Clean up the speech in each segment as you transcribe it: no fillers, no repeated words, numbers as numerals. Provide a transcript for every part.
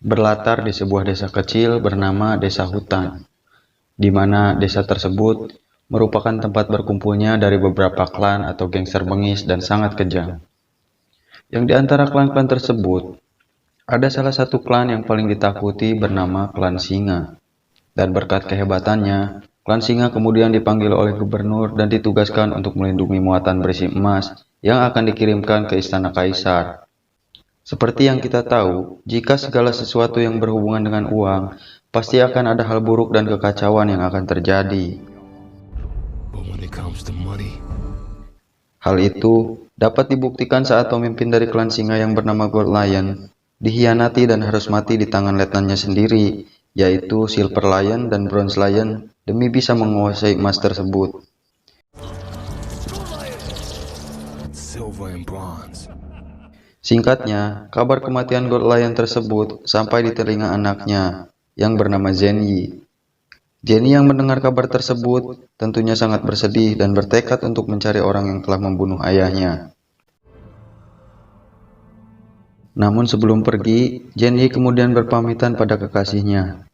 berlatar di sebuah desa kecil bernama Desa Hutan, di mana desa tersebut merupakan tempat berkumpulnya dari beberapa klan atau gangster bengis dan sangat kejam. Yang di antara klan-klan tersebut, ada salah satu klan yang paling ditakuti bernama Klan Singa. Dan berkat kehebatannya, Klan Singa kemudian dipanggil oleh gubernur dan ditugaskan untuk melindungi muatan berisi emas yang akan dikirimkan ke istana kaisar. Seperti yang kita tahu, jika segala sesuatu yang berhubungan dengan uang, pasti akan ada hal buruk dan kekacauan yang akan terjadi. Hal itu dapat dibuktikan saat pemimpin dari klan singa yang bernama Gold Lion dikhianati dan harus mati di tangan letnannya sendiri, yaitu Silver Lion dan Bronze Lion, demi bisa menguasai emas tersebut. Singkatnya, kabar kematian Gold Lion tersebut sampai di telinga anaknya yang bernama Zenyi. Zenyi yang mendengar kabar tersebut tentunya sangat bersedih dan bertekad untuk mencari orang yang telah membunuh ayahnya. Namun sebelum pergi, Zenyi kemudian berpamitan pada kekasihnya.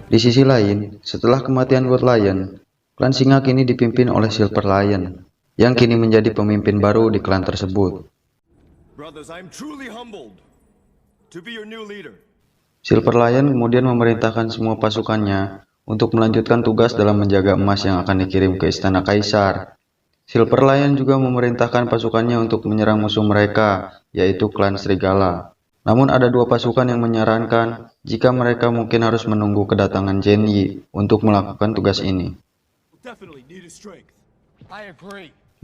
Di sisi lain, setelah kematian Gold Lion, klan singa kini dipimpin oleh Silver Lion, yang kini menjadi pemimpin baru di klan tersebut. Silver Lion kemudian memerintahkan semua pasukannya untuk melanjutkan tugas dalam menjaga emas yang akan dikirim ke istana kaisar. Silver Lion juga memerintahkan pasukannya untuk menyerang musuh mereka, yaitu klan Serigala. Namun ada dua pasukan yang menyarankan jika mereka mungkin harus menunggu kedatangan Zenyi untuk melakukan tugas ini.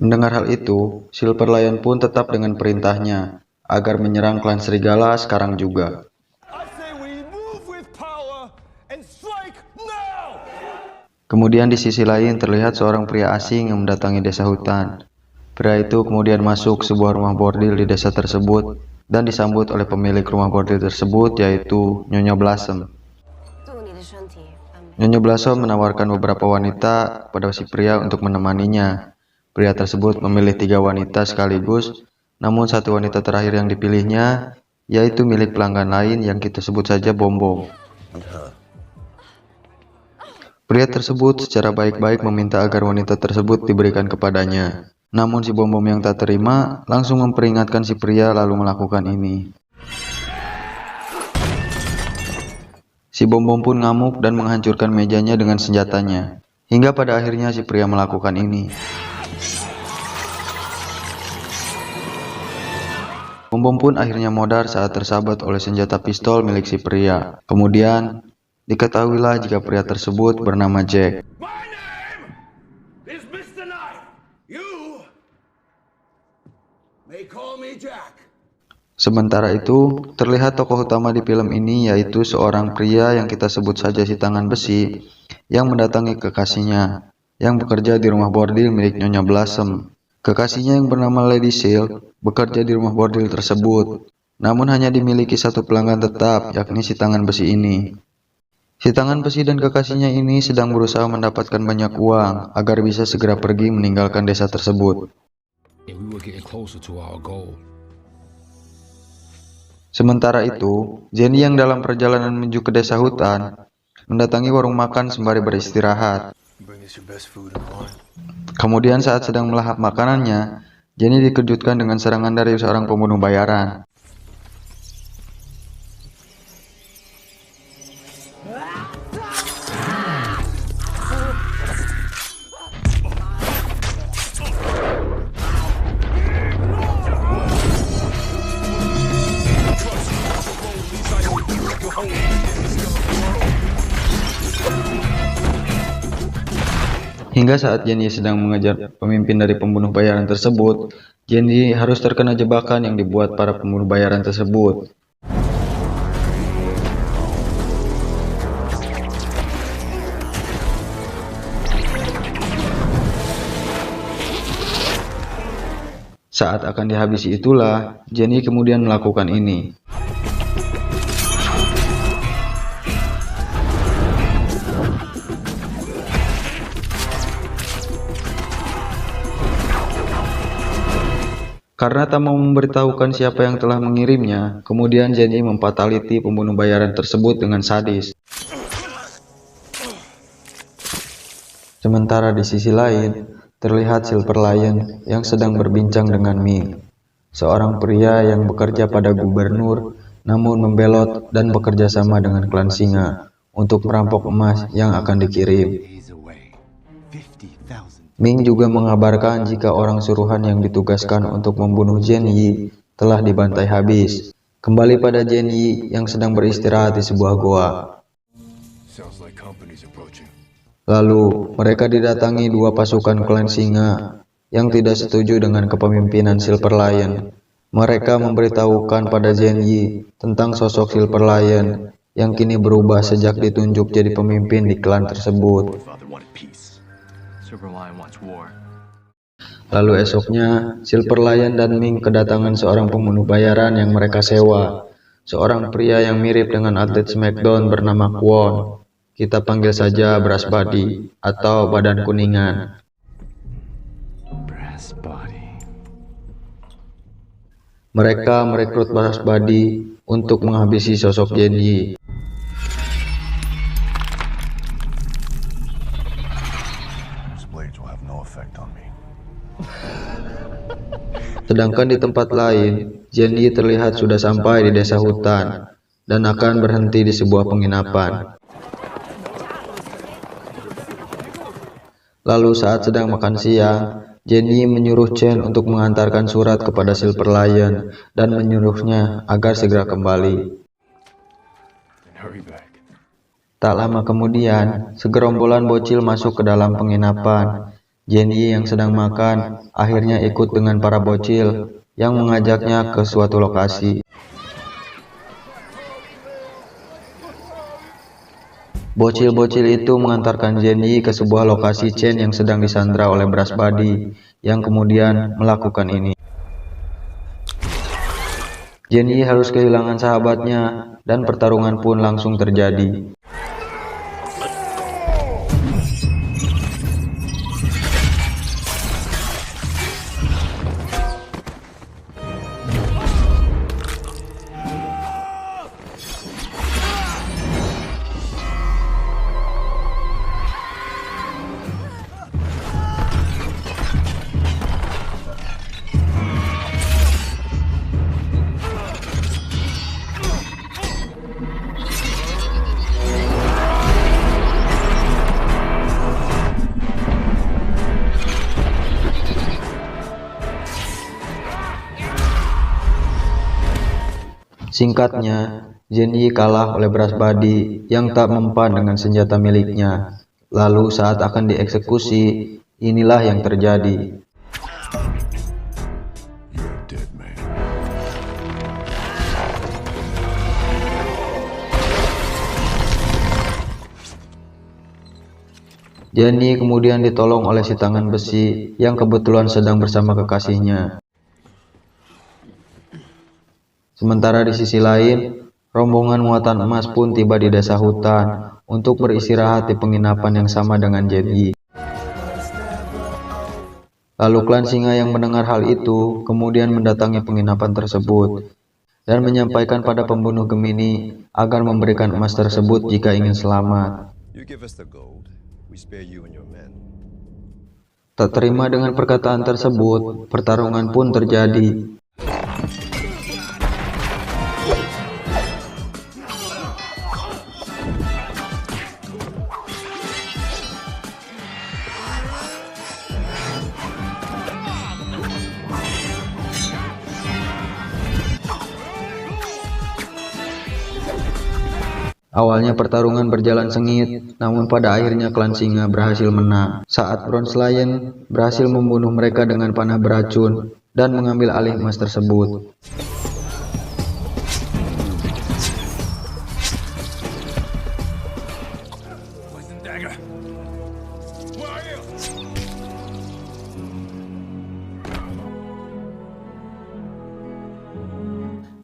Mendengar hal itu, Silver Lion pun tetap dengan perintahnya agar menyerang klan Serigala sekarang juga. Kemudian di sisi lain terlihat seorang pria asing yang mendatangi desa hutan. Pria itu kemudian masuk ke sebuah rumah bordil di desa tersebut dan disambut oleh pemilik rumah bordil tersebut, yaitu Nyonya Blossom. Nyonya Blossom menawarkan beberapa wanita pada si pria untuk menemaninya. Pria tersebut memilih 3 wanita sekaligus, namun satu wanita terakhir yang dipilihnya yaitu milik pelanggan lain yang kita sebut saja Bom Bom. Pria tersebut secara baik-baik meminta agar wanita tersebut diberikan kepadanya. Namun si Bom Bom yang tak terima langsung memperingatkan si pria lalu melakukan ini. Si Bom Bom pun ngamuk dan menghancurkan mejanya dengan senjatanya. Hingga pada akhirnya si pria melakukan ini. Bom Bom pun akhirnya modar saat tersabat oleh senjata pistol milik si pria. Kemudian diketahuilah jika pria tersebut bernama Jack. Sementara itu, terlihat tokoh utama di film ini yaitu seorang pria yang kita sebut saja si tangan besi yang mendatangi kekasihnya yang bekerja di rumah bordil milik Nyonya Blossom. Kekasihnya yang bernama Lady Seal bekerja di rumah bordil tersebut, namun hanya dimiliki satu pelanggan tetap, yakni si tangan besi ini. Si tangan besi dan kekasihnya ini sedang berusaha mendapatkan banyak uang agar bisa segera pergi meninggalkan desa tersebut. Sementara itu, Zenyi yang dalam perjalanan menuju ke desa hutan mendatangi warung makan sembari beristirahat. Kemudian saat sedang melahap makanannya, Zenyi dikejutkan dengan serangan dari seorang pembunuh bayaran. Hingga saat Zenyi sedang mengejar pemimpin dari pembunuh bayaran tersebut, Zenyi harus terkena jebakan yang dibuat para pembunuh bayaran tersebut. Saat akan dihabisi itulah, Zenyi kemudian melakukan ini. Karena tak mau memberitahukan siapa yang telah mengirimnya, kemudian Zenyi mempataliti pembunuh bayaran tersebut dengan sadis. Sementara di sisi lain, terlihat Silver Lion yang sedang berbincang dengan Ming, seorang pria yang bekerja pada gubernur, namun membelot dan bekerja sama dengan klan Singa untuk merampok emas yang akan dikirim. Ming juga mengabarkan jika orang suruhan yang ditugaskan untuk membunuh Zenyi telah dibantai habis. Kembali pada Zenyi yang sedang beristirahat di sebuah goa. Lalu, mereka didatangi dua pasukan klan Singa yang tidak setuju dengan kepemimpinan Silver Lion. Mereka memberitahukan pada Zenyi tentang sosok Silver Lion yang kini berubah sejak ditunjuk jadi pemimpin di klan tersebut. Lalu esoknya, Silver Lion dan Ming kedatangan seorang pembunuh bayaran yang mereka sewa, seorang pria yang mirip dengan atlet Smackdown bernama Kwon. Kita panggil saja Brass Body atau Badan Kuningan. Mereka merekrut Brass Body untuk menghabisi sosok Zenyi. Sedangkan di tempat lain, Zenyi terlihat sudah sampai di desa hutan dan akan berhenti di sebuah penginapan. Lalu saat sedang makan siang, Zenyi menyuruh Chen untuk mengantarkan surat kepada Silver Lion dan menyuruhnya agar segera kembali. Tak lama kemudian, segerombolan bocil masuk ke dalam penginapan. Zenyi yang sedang makan akhirnya ikut dengan para bocil yang mengajaknya ke suatu lokasi. Bocil-bocil itu mengantarkan Zenyi ke sebuah lokasi Chen yang sedang disandra oleh Brass Body, yang kemudian melakukan ini. Zenyi harus kehilangan sahabatnya, dan pertarungan pun langsung terjadi. Singkatnya, Zenyi kalah oleh Brass Body yang tak mempan dengan senjata miliknya. Lalu saat akan dieksekusi, inilah yang terjadi. Zenyi kemudian ditolong oleh si tangan besi yang kebetulan sedang bersama kekasihnya. Sementara di sisi lain, rombongan muatan emas pun tiba di desa hutan untuk beristirahat di penginapan yang sama dengan Zenyi. Lalu klan Singa yang mendengar hal itu kemudian mendatangi penginapan tersebut dan menyampaikan pada pembunuh Gemini agar memberikan emas tersebut jika ingin selamat. Tak terima dengan perkataan tersebut, pertarungan pun terjadi. Awalnya pertarungan berjalan sengit, namun pada akhirnya klan Singa berhasil menang saat Bronze Lion berhasil membunuh mereka dengan panah beracun dan mengambil alih emas tersebut.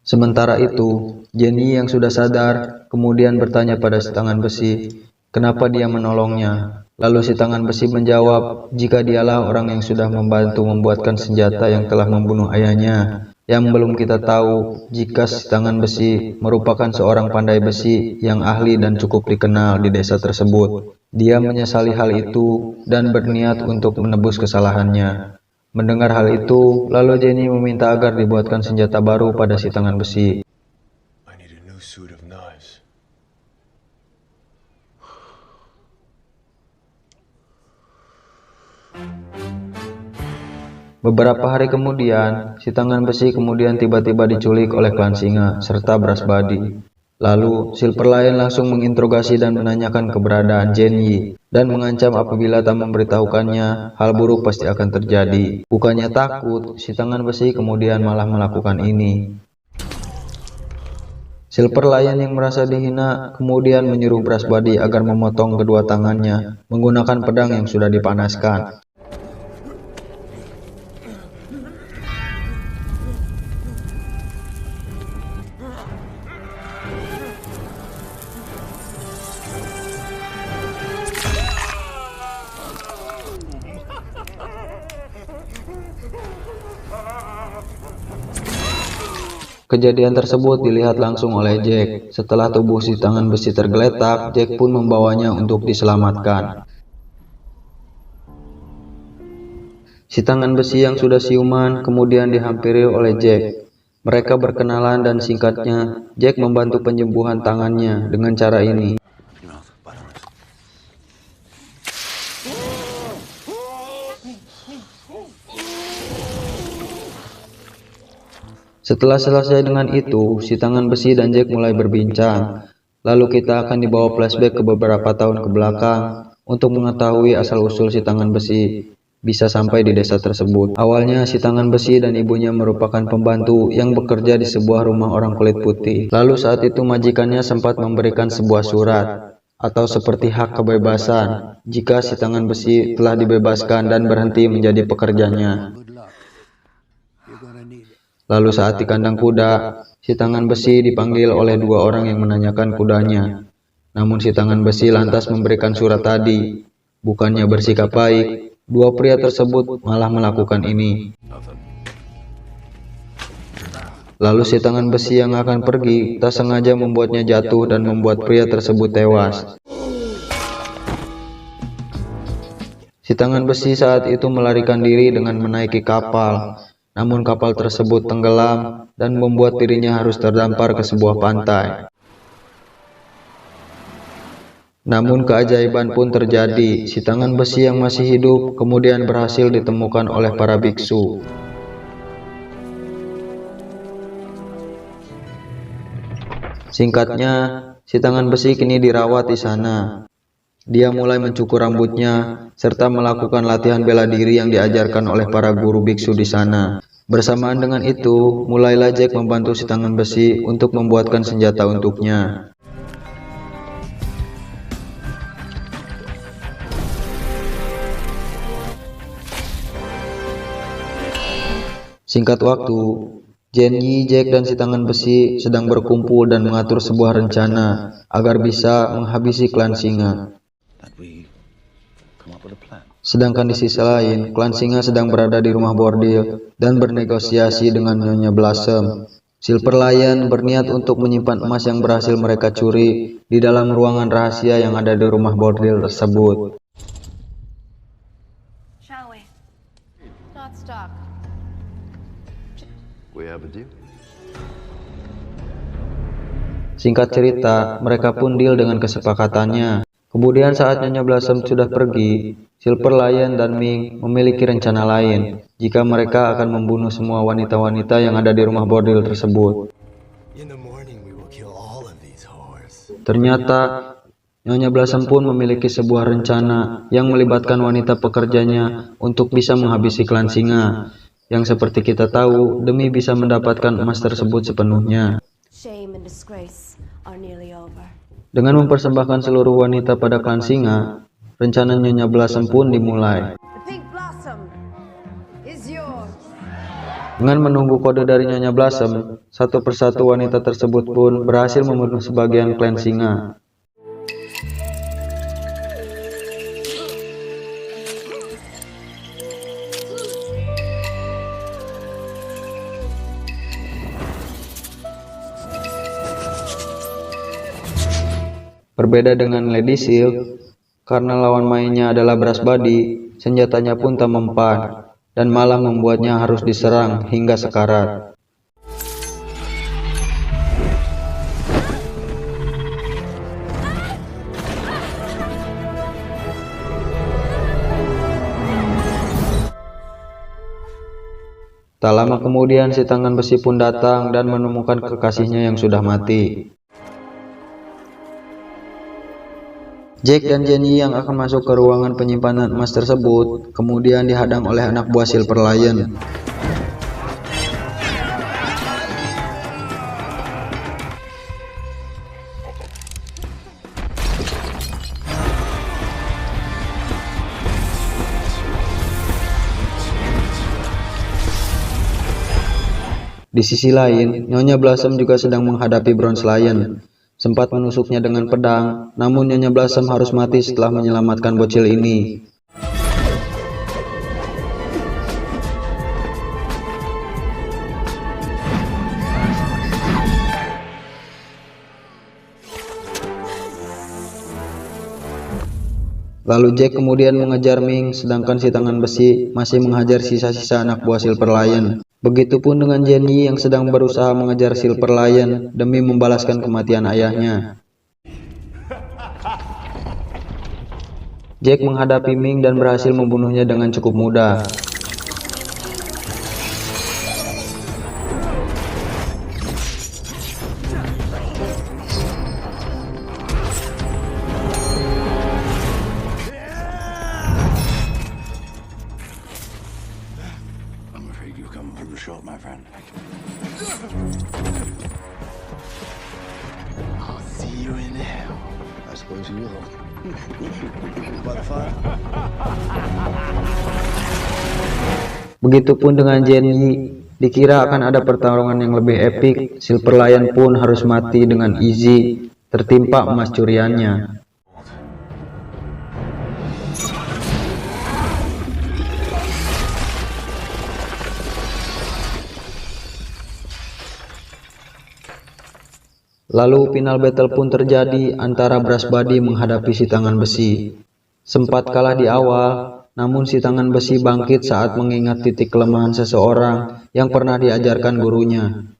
Sementara itu, Zenyi yang sudah sadar kemudian bertanya pada si tangan besi, kenapa dia menolongnya. Lalu si tangan besi menjawab jika dialah orang yang sudah membantu membuatkan senjata yang telah membunuh ayahnya. Yang belum kita tahu jika si tangan besi merupakan seorang pandai besi yang ahli dan cukup dikenal di desa tersebut. Dia menyesali hal itu dan berniat untuk menebus kesalahannya. Mendengar hal itu, lalu Jenny meminta agar dibuatkan senjata baru pada si tangan besi. Beberapa hari kemudian, si tangan besi kemudian tiba-tiba diculik oleh klan singa serta Brasbadi. Lalu, Silver Lion langsung menginterogasi dan menanyakan keberadaan Jenny dan mengancam apabila tak memberitahukannya, hal buruk pasti akan terjadi. Bukannya takut, si tangan besi kemudian malah melakukan ini. Silver Lion yang merasa dihina kemudian menyuruh Brasbadi agar memotong kedua tangannya menggunakan pedang yang sudah dipanaskan. Kejadian tersebut dilihat langsung oleh Jack. Setelah tubuh si tangan besi tergeletak, Jack pun membawanya untuk diselamatkan. Si tangan besi yang sudah siuman kemudian dihampiri oleh Jack. Mereka berkenalan dan singkatnya, Jack membantu penyembuhan tangannya dengan cara ini. Setelah selesai dengan itu, si tangan besi dan Jack mulai berbincang. Lalu kita akan dibawa flashback ke beberapa tahun ke belakang untuk mengetahui asal-usul si tangan besi bisa sampai di desa tersebut. Awalnya si tangan besi dan ibunya merupakan pembantu yang bekerja di sebuah rumah orang kulit putih. Lalu saat itu majikannya sempat memberikan sebuah surat atau seperti hak kebebasan jika si tangan besi telah dibebaskan dan berhenti menjadi pekerjanya. Lalu saat di kandang kuda, si tangan besi dipanggil oleh dua orang yang menanyakan kudanya. Namun si tangan besi lantas memberikan surat tadi. Bukannya bersikap baik, dua pria tersebut malah melakukan ini. Lalu si tangan besi yang akan pergi tak sengaja membuatnya jatuh dan membuat pria tersebut tewas. Si tangan besi saat itu melarikan diri dengan menaiki kapal. Namun kapal tersebut tenggelam dan membuat dirinya harus terdampar ke sebuah pantai. Namun keajaiban pun terjadi, si tangan besi yang masih hidup kemudian berhasil ditemukan oleh para biksu. Singkatnya, si tangan besi kini dirawat di sana. Dia mulai mencukur rambutnya, serta melakukan latihan bela diri yang diajarkan oleh para guru biksu di sana. Bersamaan dengan itu, mulailah Jack membantu si tangan besi untuk membuatkan senjata untuknya. Singkat waktu, Jenny, Jack, dan si tangan besi sedang berkumpul dan mengatur sebuah rencana agar bisa menghabisi klan singa. Sedangkan di sisi lain, klan singa sedang berada di rumah bordil dan bernegosiasi dengan Nyonya Blossom. Silver Lion berniat untuk menyimpan emas yang berhasil mereka curi di dalam ruangan rahasia yang ada di rumah bordil tersebut. Singkat cerita, mereka pun deal dengan kesepakatannya. Kemudian saat Nyonya Blossom sudah pergi, Silver Lion dan Ming memiliki rencana lain jika mereka akan membunuh semua wanita-wanita yang ada di rumah bordil tersebut. Ternyata, Nyonya Blossom pun memiliki sebuah rencana yang melibatkan wanita pekerjanya untuk bisa menghabisi klan singa, yang seperti kita tahu demi bisa mendapatkan emas tersebut sepenuhnya. Dengan mempersembahkan seluruh wanita pada klan singa, rencana Nyonya Blossom pun dimulai. Dengan menunggu kode dari Nyonya Blossom, satu persatu wanita tersebut pun berhasil membunuh sebagian klan singa. Berbeda dengan Lady Seal, karena lawan mainnya adalah Brass Buddy, senjatanya pun tak mempan, dan malah membuatnya harus diserang hingga sekarat. Tak lama kemudian si tangan besi pun datang dan menemukan kekasihnya yang sudah mati. Jack dan Jenny yang akan masuk ke ruangan penyimpanan emas tersebut kemudian dihadang oleh anak buah Silver Lion. Di sisi lain, Nyonya Blossom juga sedang menghadapi Bronze Lion. Sempat menusuknya dengan pedang, namun Nyonya Blossom harus mati setelah menyelamatkan bocil ini. Lalu Jack kemudian mengejar Ming, sedangkan si tangan besi masih menghajar sisa-sisa anak buah Silver Lion. Begitupun dengan Jenny yang sedang berusaha mengejar Silver Lion demi membalaskan kematian ayahnya. Jack menghadapi Ming dan berhasil membunuhnya dengan cukup mudah. Begitupun dengan Jenny, dikira akan ada pertarungan yang lebih epik. Silver Lion pun harus mati dengan easy, tertimpa emas curiannya. Lalu final battle pun terjadi antara Brass Buddy menghadapi si tangan besi. Sempat kalah di awal, namun si tangan besi bangkit saat mengingat titik kelemahan seseorang yang pernah diajarkan gurunya.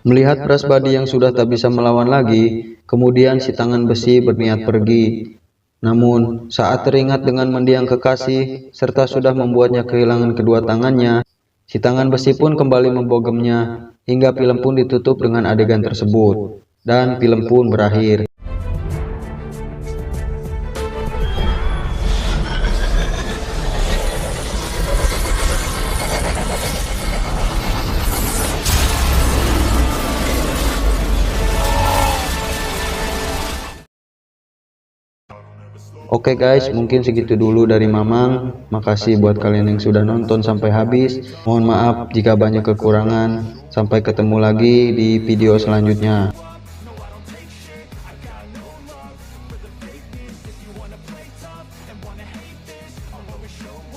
Melihat Brass Buddy yang sudah tak bisa melawan lagi, kemudian si tangan besi berniat pergi. Namun, saat teringat dengan mendiang kekasih, serta sudah membuatnya kehilangan kedua tangannya, si tangan besi pun kembali membogemnya, hingga film pun ditutup dengan adegan tersebut. Dan film pun berakhir. Oke guys, mungkin segitu dulu dari Mamang. Makasih buat kalian yang sudah nonton sampai habis. Mohon maaf jika banyak kekurangan. Sampai ketemu lagi di video selanjutnya. show.